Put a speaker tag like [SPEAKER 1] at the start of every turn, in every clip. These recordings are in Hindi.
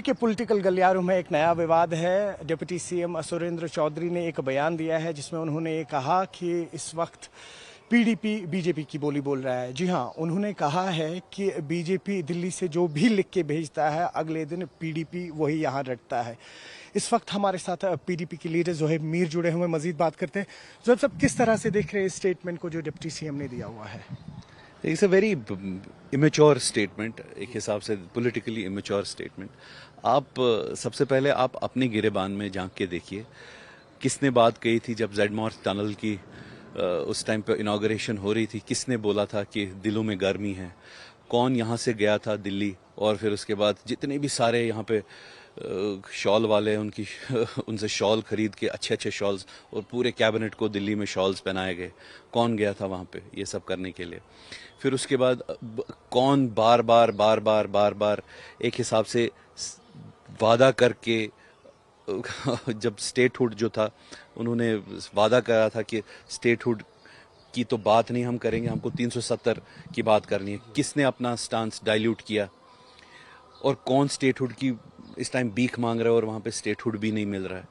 [SPEAKER 1] के पॉलिटिकल गलियारों में एक नया विवाद है। डिप्टी सीएम सुरेंद्र चौधरी ने एक बयान दिया है जिसमें उन्होंने ये कहा कि इस वक्त पीडीपी बीजेपी की बोली बोल रहा है। जी हाँ, उन्होंने कहा है कि बीजेपी दिल्ली से जो भी लिख के भेजता है अगले दिन पीडीपी वही यहाँ रटता है। इस वक्त हमारे साथ पीडीपी के लीडर जोहेब मीर जुड़े हुए, मजीद बात करते हैं। जोहेब साहब, किस तरह से देख रहे हैं इस स्टेटमेंट को जो डिप्टी सीएम ने दिया हुआ है?
[SPEAKER 2] It's a very immature statement, एक हिसाब से पॉलिटिकली इमेच्योर स्टेटमेंट। आप सबसे पहले आप अपने गिरेबान में झांक के देखिए, किसने बात कही थी जब जेडमॉर्थ टनल की उस टाइम पे इनॉग्रेशन हो रही थी। किसने बोला था कि दिलों में गर्मी है? कौन यहाँ से गया था दिल्ली? और फिर उसके बाद जितने भी सारे यहाँ पे शॉल वाले उनकी उनसे शॉल खरीद के अच्छे अच्छे शॉल्स, और पूरे कैबिनेट को दिल्ली में शॉल्स पहनाए गए। कौन गया था वहाँ पे ये सब करने के लिए? फिर उसके बाद कौन बार बार एक हिसाब से वादा करके जब स्टेटहुड जो था, उन्होंने वादा करा था कि स्टेटहुड की तो बात नहीं हम करेंगे, हमको 370 की बात करनी है। किसने अपना स्टांस डाइल्यूट किया? और कौन स्टेटहुड की इस टाइम भीख मांग रहा है और वहाँ पे स्टेटहुड भी नहीं मिल रहा है?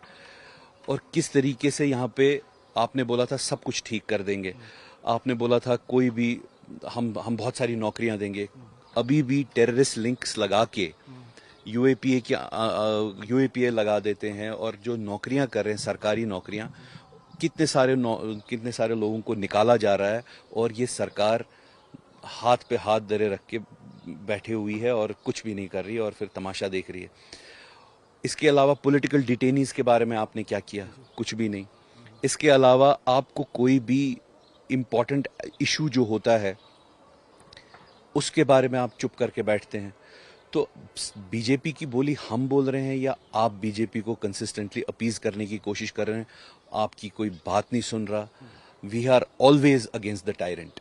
[SPEAKER 2] और किस तरीके से यहाँ पे आपने बोला था सब कुछ ठीक कर देंगे, आपने बोला था कोई भी हम बहुत सारी नौकरियां देंगे। अभी भी टेररिस्ट लिंक्स लगा के यूएपीए लगा देते हैं, और जो नौकरियां कर रहे हैं सरकारी नौकरियां, कितने सारे लोगों को निकाला जा रहा है। और ये सरकार हाथ पे हाथ धरे रख के बैठी हुई है और कुछ भी नहीं कर रही है और फिर तमाशा देख रही है। इसके अलावा पॉलिटिकल डिटेनीज के बारे में आपने क्या किया? कुछ भी नहीं। इसके अलावा आपको कोई भी इम्पोर्टेंट इशू जो होता है उसके बारे में आप चुप करके बैठते हैं। तो बीजेपी की बोली हम बोल रहे हैं या आप बीजेपी को कंसिस्टेंटली अपीज करने की कोशिश कर रहे हैं? आपकी कोई बात नहीं सुन रहा। We are always against the tyrant.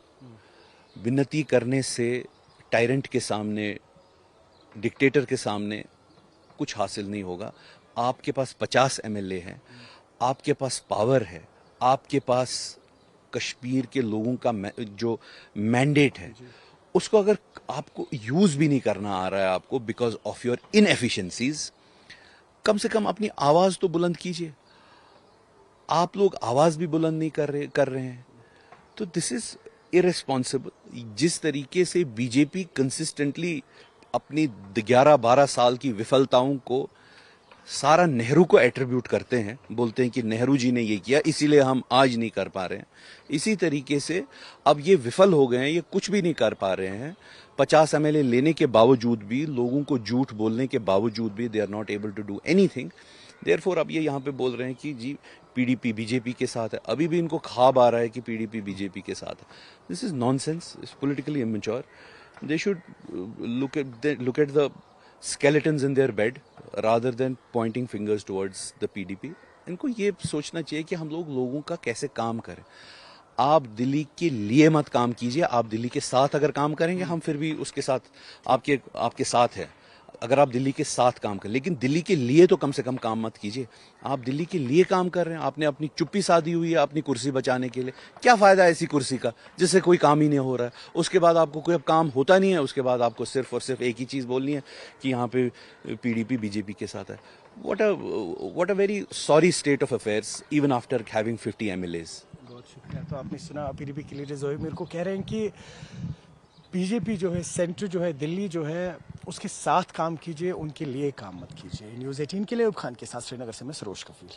[SPEAKER 2] विनती करने से टायरेंट के सामने, डिक्टेटर के सामने कुछ हासिल नहीं होगा। आपके पास 50 एमएलए हैं, आपके पास पावर है, आपके पास कश्मीर के लोगों का जो मैंडेट है उसको अगर आपको यूज भी नहीं करना आ रहा है आपको बिकॉज ऑफ योर इनएफिशिएंसीज, कम से कम अपनी आवाज तो बुलंद कीजिए। आप लोग आवाज भी बुलंद नहीं कर रहे हैं। तो दिस इज इररिस्पॉन्सिबल। जिस तरीके से बीजेपी कंसिस्टेंटली अपनी 11-12 साल की विफलताओं को सारा नेहरू को एट्रीब्यूट करते हैं, बोलते हैं कि नेहरू जी ने ये किया इसीलिए हम आज नहीं कर पा रहे हैं। इसी तरीके से अब ये विफल हो गए हैं, ये कुछ भी नहीं कर पा रहे हैं। 50 एमएलए लेने के बावजूद भी, लोगों को झूठ बोलने के बावजूद भी they are not able to do anything. Therefore अब ये यहाँ पे बोल रहे हैं कि जी पीडीपी बीजेपी के साथ है। अभी भी इनको ख्वाब आ रहा है कि पीडीपी बीजेपी के साथ है। This is nonsense, it's politically immature. They should look at the skeletons in their bed rather than pointing fingers towards the PDP. इनको ये सोचना चाहिए कि हम लोगों का कैसे काम करें। आप दिल्ली के लिए मत काम कीजिए, आप दिल्ली के साथ अगर काम करेंगे हम फिर भी उसके साथ आपके साथ है, अगर आप दिल्ली के साथ काम करें। लेकिन दिल्ली के लिए तो कम से कम काम मत कीजिए। आप दिल्ली के लिए काम कर रहे हैं, आपने अपनी चुप्पी साधी हुई है अपनी कुर्सी बचाने के लिए। क्या फायदा है ऐसी कुर्सी का जिससे कोई काम ही नहीं हो रहा है? उसके बाद आपको कोई अब काम होता नहीं है, उसके बाद आपको सिर्फ और सिर्फ एक ही चीज बोलनी है कि यहाँ पे पीडीपी बीजेपी के साथ है। What a very sorry state of affairs even after having 50 MLAs.
[SPEAKER 1] बहुत शुक्रिया। तो आपने सुना पीडीपी के लीडर जोहेब मीर को कह रहे हैं कि बीजेपी जो है, सेंटर जो है, दिल्ली जो है, उसके साथ काम कीजिए, उनके लिए काम मत कीजिए। न्यूज़ 18 के लिए अयूब खान के साथ श्रीनगर से मैं सरोज कफील।